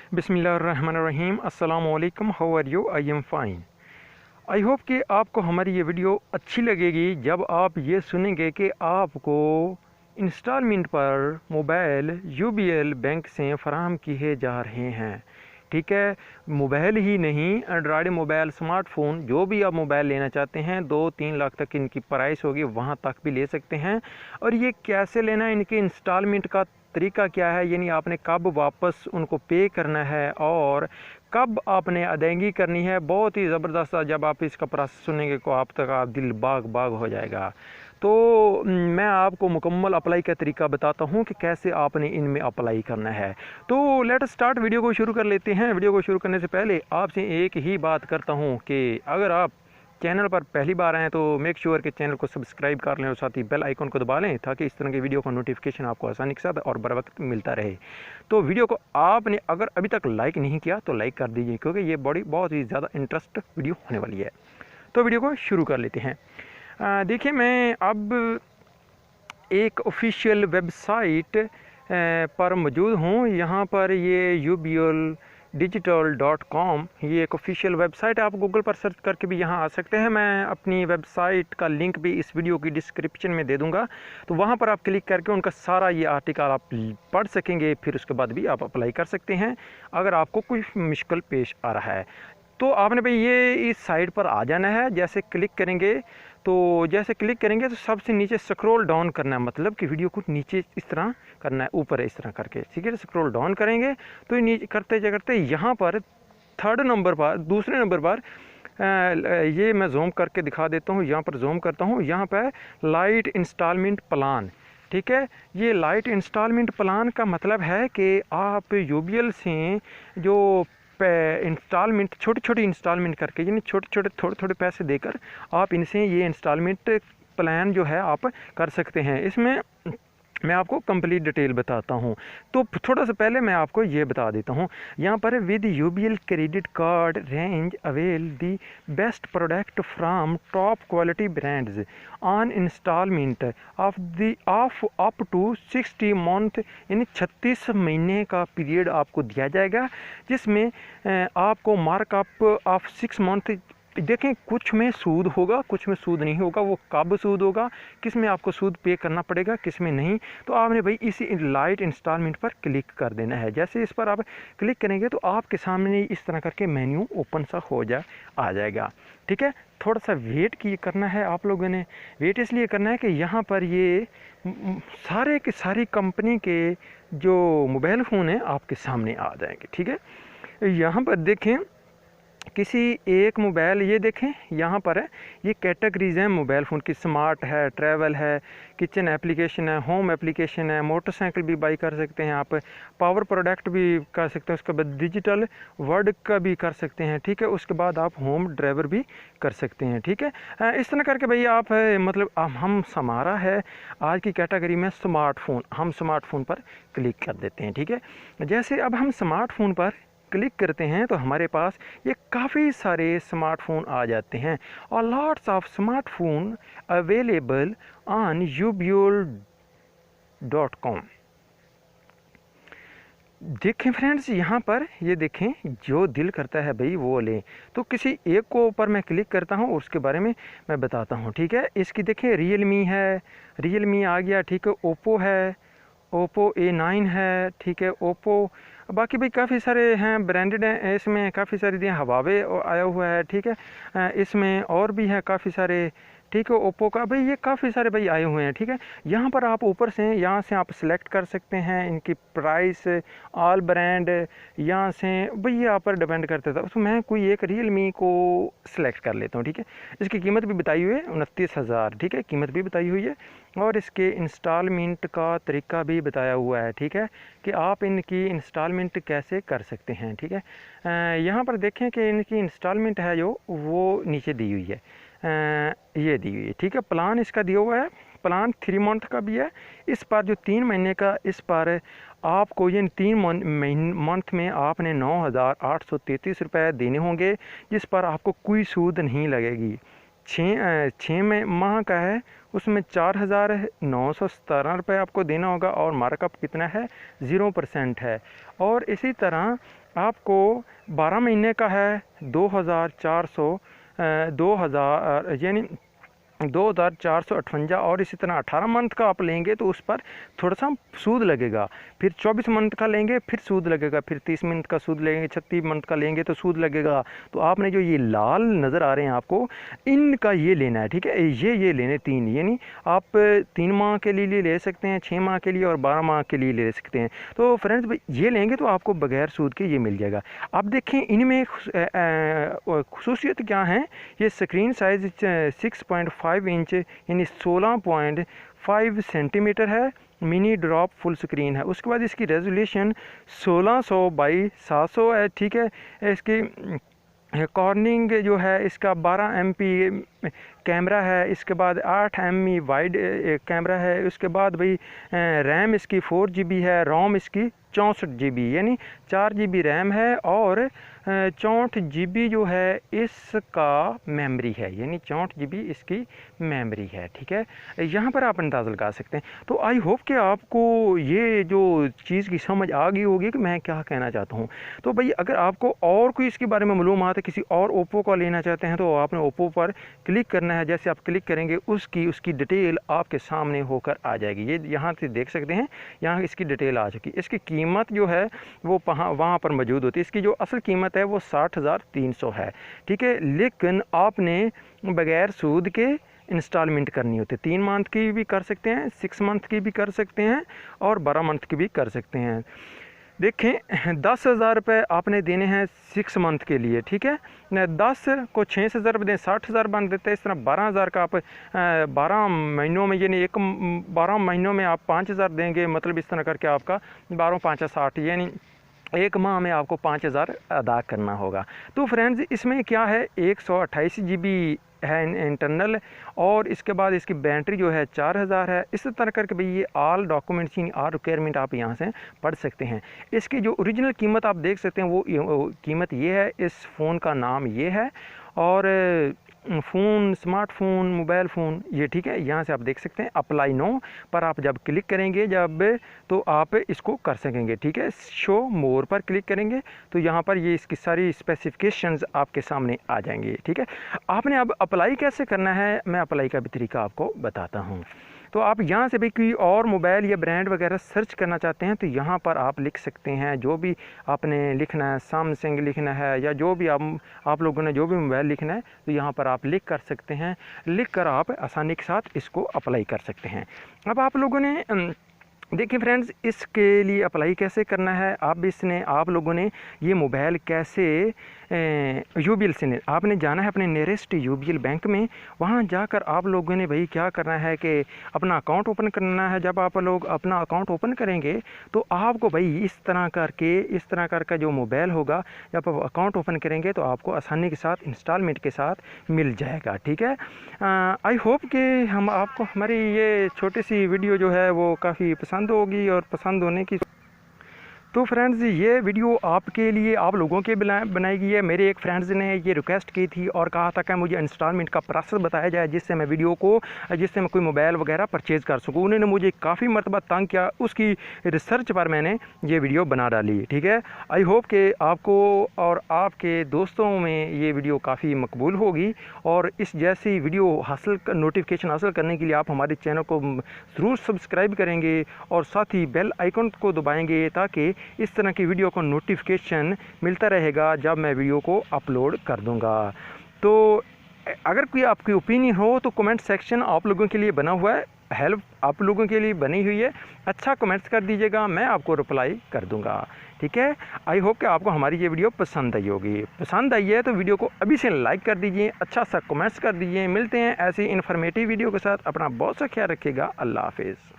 बिस्मिल्लाहिर्रहमानिर्रहीम। अस्सलामु अलैकुम, how are you? I am fine. I hope कि आपको हमारी ये वीडियो अच्छी लगेगी जब आप ये सुनेंगे कि आपको इंस्टॉलमेंट पर मोबाइल UBL बैंक से फ़राहम किए जा रहे हैं। ठीक है, मोबाइल ही नहीं, एंड्रॉयड मोबाइल, स्मार्टफ़ोन, जो भी आप मोबाइल लेना चाहते हैं 2-3 लाख तक इनकी प्राइस होगी, वहाँ तक भी ले सकते हैं। और ये कैसे लेना है, इनके इंस्टॉलमेंट का तरीका क्या है, यानी आपने कब वापस उनको पे करना है और कब आपने अदायगी करनी है। बहुत ही ज़बरदस्त, जब आप इसका प्रोसेस सुनेंगे तो आप तक आप दिल बाग बाग हो जाएगा। तो मैं आपको मुकम्मल अप्लाई का तरीका बताता हूँ कि कैसे आपने इनमें अप्लाई करना है। तो लेट स्टार्ट, वीडियो को शुरू कर लेते हैं। वीडियो को शुरू करने से पहले आपसे एक ही बात करता हूँ कि अगर आप चैनल पर पहली बार आएँ तो मेक श्योर कि चैनल को सब्सक्राइब कर लें और साथ ही बेल आइकन को दबा लें ताकि इस तरह की वीडियो का नोटिफिकेशन आपको आसानी के साथ और बर वक्त मिलता रहे। तो वीडियो को आपने अगर अभी तक लाइक नहीं किया तो लाइक कर दीजिए, क्योंकि ये बहुत ही ज़्यादा इंटरेस्ट वीडियो होने वाली है। तो वीडियो को शुरू कर लेते हैं। देखिए, मैं अब एक ऑफिशियल वेबसाइट पर मौजूद हूँ। यहाँ पर ये ubl.com ये एक ऑफिशियल वेबसाइट है। आप गूगल पर सर्च करके भी यहाँ आ सकते हैं। मैं अपनी वेबसाइट का लिंक भी इस वीडियो की डिस्क्रिप्शन में दे दूँगा, तो वहाँ पर आप क्लिक करके उनका सारा ये आर्टिकल आप पढ़ सकेंगे। फिर उसके बाद भी आप अप्लाई कर सकते हैं अगर आपको कोई मुश्किल पेश आ रहा है। तो आपने भाई ये इस साइट पर आ जाना है। जैसे क्लिक करेंगे तो सबसे नीचे स्क्रॉल डाउन करना है, मतलब कि वीडियो को नीचे इस तरह करना है, ऊपर इस तरह करके, ठीक है। स्क्रॉल डाउन करेंगे तो नीचे करते यहाँ पर दूसरे नंबर पर ये मैं जूम करके दिखा देता हूँ। यहाँ पर जूम करता हूँ, यहाँ पर लाइट इंस्टॉलमेंट प्लान, ठीक है। ये लाइट इंस्टॉलमेंट प्लान का मतलब है कि आप UBL से जो इंस्टॉलमेंट छोटी इंस्टॉलमेंट करके, यानी थोड़े पैसे देकर आप इनसे ये इंस्टॉलमेंट प्लान जो है आप कर सकते हैं। इसमें मैं आपको कंप्लीट डिटेल बताता हूँ। तो थोड़ा सा पहले मैं आपको ये बता देता हूँ। यहाँ पर with UBL credit card range avail the best product from top quality brands on instalment of up to 60 month, यानी 36 महीने का पीरियड आपको दिया जाएगा, जिसमें आपको मार्कअप ऑफ 6 मंथ। देखें, कुछ में सूद होगा, कुछ में सूद नहीं होगा। वो कब सूद होगा, किस में आपको सूद पे करना पड़ेगा, किस में नहीं, तो आपने भाई इसी लाइट इंस्टॉलमेंट पर क्लिक कर देना है। जैसे इस पर आप क्लिक करेंगे तो आपके सामने इस तरह करके मेन्यू ओपन सा आ जाएगा, ठीक है। थोड़ा सा वेट करना है आप लोगों ने। वेट इसलिए करना है कि यहाँ पर ये सारे के सारी कंपनी के जो मोबाइल फ़ोन हैं आपके सामने आ जाएंगे, ठीक है। यहाँ पर देखें, किसी एक मोबाइल, ये देखें यहाँ पर है, ये कैटेगरीज़ हैं मोबाइल फ़ोन की। स्मार्ट है, ट्रैवल है, किचन एप्लीकेशन है, होम एप्लीकेशन है, मोटरसाइकिल भी बाई कर सकते हैं आप, पावर प्रोडक्ट भी कर सकते हैं, उसके बाद डिजिटल वर्ड का भी कर सकते हैं, ठीक है। उसके बाद आप होम ड्राइवर भी कर सकते हैं, ठीक है। इस तरह करके भाई आप मतलब हम हमारा है आज की कैटेगरी में स्मार्टफ़ोन, हम स्मार्टफ़ोन पर क्लिक कर देते हैं, ठीक है। जैसे अब हम स्मार्टफ़ोन पर क्लिक करते हैं तो हमारे पास ये काफ़ी सारे स्मार्टफ़ोन आ जाते हैं और lots of smartphone available on ubl.com। देखें फ्रेंड्स, यहाँ पर ये देखें, जो दिल करता है भाई वो लें। तो किसी एक को ऊपर मैं क्लिक करता हूँ और उसके बारे में मैं बताता हूँ, ठीक है। इसकी देखें, रियलमी है, रियलमी आ गया, ठीक है। ओप्पो है, ओप्पो A9 है, ठीक है। ओप्पो, बाकी भाई काफ़ी सारे हैं, ब्रांडेड हैं। इसमें काफ़ी सारे दिए, हवावे आया हुआ है, ठीक है। इसमें और भी है काफ़ी सारे, ठीक है। ओप्पो का भाई ये काफ़ी सारे भाई आए हुए हैं, ठीक है। यहाँ पर आप ऊपर से यहाँ से आप सिलेक्ट कर सकते हैं इनकी प्राइस, ऑल ब्रांड, यहाँ से भाई ये आप पर डिपेंड करता था। उसमें मैं कोई एक रियलमी को सिलेक्ट कर लेता हूँ, ठीक है। इसकी कीमत भी बताई हुई है 29,000, ठीक है, कीमत भी बताई हुई है और इसके इंस्टॉलमेंट का तरीका भी बताया हुआ है, ठीक है, कि आप इनकी इंस्टॉलमेंट कैसे कर सकते हैं, ठीक है। यहाँ पर देखें कि इनकी इंस्टॉलमेंट है जो वो नीचे दी हुई है, ये दी हुई है, ठीक है। प्लान इसका दिया हुआ है, प्लान 3 मंथ का भी है। इस पर जो 3 महीने का, इस पर आपको ये 3 मंथ में आपने 9,833 रुपये देने होंगे, जिस पर आपको कोई सूद नहीं लगेगी। 6 माह का है, उसमें 4,917 रुपये आपको देना होगा और मार्कअप कितना है, 0% है। और इसी तरह आपको 12 महीने का है 2400 यानी 2458, और इसी तरह 18 मंथ का आप लेंगे तो उस पर थोड़ा सा सूद लगेगा। फिर 24 मंथ का लेंगे फिर सूद लगेगा, फिर 30 मंथ का सूद लेंगे, 36 मंथ का लेंगे तो सूद लगेगा। तो आपने जो ये लाल नज़र आ रहे हैं आपको, इनका ये लेना है, ठीक है। ये लेने 3, यानी आप 3 माह के लिए ले सकते हैं, 6 माह के लिए और 12 माह के लिए ले सकते हैं। तो फ्रेंड्स ये लेंगे तो आपको बगैर सूद के ये मिल जाएगा। अब देखें इनमें खुसूसियत क्या है। ये स्क्रीन साइज़ 6.5 इंच यानी 16.5 सेंटीमीटर है, मिनी ड्रॉप फुल स्क्रीन है। उसके बाद इसकी रेजोल्यूशन 1600 बाई 700 है, ठीक है। इसकी कॉर्निंग जो है इसका 12 MP कैमरा है, इसके बाद 8 MB वाइड कैमरा है। उसके बाद भाई रैम इसकी 4 GB है, रोम इसकी 64 GB यानी 4 GB रैम है, और 64 GB जो है इसका मेमोरी है, यानी 64 GB इसकी मेमोरी है, ठीक है। यहाँ पर आप अंदाज़ा लगा सकते हैं। तो आई होप कि आपको ये जो चीज़ की समझ आ गई होगी कि मैं क्या कहना चाहता हूँ। तो भाई अगर आपको और कोई इसके बारे में मालूमात है, किसी और ओप्पो का लेना चाहते हैं, तो आपने ओप्पो पर क्लिक करना है। जैसे आप क्लिक करेंगे उसकी डिटेल आपके सामने होकर आ जाएगी। ये यहाँ से देख सकते हैं, यहाँ इसकी डिटेल आ चुकी है। इसकी कीमत जो है वो वहाँ पर मौजूद होती है। इसकी जो असल कीमत है वो 60,300 है, ठीक है। लेकिन आपने बगैर सूद के इंस्टॉलमेंट करनी होती है। 3 मंथ की भी कर सकते हैं, 6 मंथ की भी कर सकते हैं, और 12 मंथ की भी कर सकते हैं। देखें 10,000 रुपये आपने देने हैं 6 मंथ के लिए, ठीक है। 10 को 6,000 रुपये दें 60,000 बन देते हैं। इस तरह 12,000 का आप 12 महीनों में, यानी 12 महीनों में आप 5,000 देंगे, मतलब इस तरह करके आपका 12 5 60, यानी 1 माह में आपको 5,000 अदा करना होगा। तो फ्रेंड्स इसमें क्या है, 128 GB है इंटरनल, और इसके बाद इसकी बैटरी जो है 4000 है। इस तरह करके भाई ये ऑल डॉक्यूमेंट्स यानी ऑल रिक्वायरमेंट आप यहाँ से पढ़ सकते हैं। इसकी जो ओरिजिनल कीमत आप देख सकते हैं वो कीमत ये है, इस फ़ोन का नाम ये है, और फ़ोन स्मार्टफोन मोबाइल फ़ोन ये, ठीक है। यहाँ से आप देख सकते हैं अप्लाई नो पर आप जब क्लिक करेंगे तो आप इसको कर सकेंगे, ठीक है। शो मोर पर क्लिक करेंगे तो यहाँ पर ये इसकी सारी स्पेसिफिकेशंस आपके सामने आ जाएंगे, ठीक है। आपने अब अप्लाई कैसे करना है, मैं अप्लाई का भी तरीका आपको बताता हूँ। तो आप यहाँ से भी कोई और मोबाइल या ब्रांड वगैरह सर्च करना चाहते हैं तो यहाँ पर आप लिख सकते हैं जो भी आपने लिखना है, सैमसंग लिखना है या जो भी आप लोगों ने जो भी मोबाइल लिखना है तो यहाँ पर आप लिख कर सकते हैं। लिख कर आप आसानी के साथ इसको अप्लाई कर सकते हैं। अब आप लोगों ने देखिए फ्रेंड्स, इसके लिए अप्लाई कैसे करना है। आप लोगों ने ये मोबाइल कैसे UBL से आपने जाना है अपने नियरेस्ट UBL बैंक में। वहाँ जाकर आप लोगों ने भाई क्या करना है कि अपना अकाउंट ओपन करना है। जब आप लोग अपना अकाउंट ओपन करेंगे तो आपको भाई इस तरह करके जो मोबाइल होगा, जब आप अकाउंट ओपन करेंगे तो आपको आसानी के साथ इंस्टॉलमेंट के साथ मिल जाएगा, ठीक है। आई होप कि आपको हमारी ये छोटी सी वीडियो जो है वो काफ़ी पसंद होगी, और पसंद होने की तो फ्रेंड्स ये वीडियो आपके लिए, आप लोगों के बनाई गई है। मेरे एक फ्रेंड्स ने ये रिक्वेस्ट की थी और कहा था कि मुझे इंस्टॉलमेंट का प्रोसेस बताया जाए जिससे मैं कोई मोबाइल वगैरह परचेज़ कर सकूँ। उन्होंने मुझे काफ़ी मरतबा तंग किया, उसकी रिसर्च पर मैंने ये वीडियो बना डाली, ठीक है। आई होप कि आपको और आपके दोस्तों में ये वीडियो काफ़ी मकबूल होगी, और इस जैसी वीडियो नोटिफिकेशन हासिल करने के लिए आप हमारे चैनल को ज़रूर सब्सक्राइब करेंगे और साथ ही बेल आइकन को दबाएंगे ताकि इस तरह की वीडियो को नोटिफिकेशन मिलता रहेगा जब मैं वीडियो को अपलोड कर दूंगा। तो अगर कोई आपकी ओपिनियन हो तो कमेंट सेक्शन आप लोगों के लिए बना हुआ है, हेल्प आप लोगों के लिए बनी हुई है। अच्छा कमेंट्स कर दीजिएगा, मैं आपको रिप्लाई कर दूंगा, ठीक है। आई होप कि आपको हमारी ये वीडियो पसंद आई होगी। पसंद आई है तो वीडियो को अभी से लाइक कर दीजिए, अच्छा सा कमेंट्स कर दीजिए। मिलते हैं ऐसी इन्फॉर्मेटिव वीडियो के साथ। अपना बहुत सा ख्याल रखिएगा। अल्लाह हाफिज़।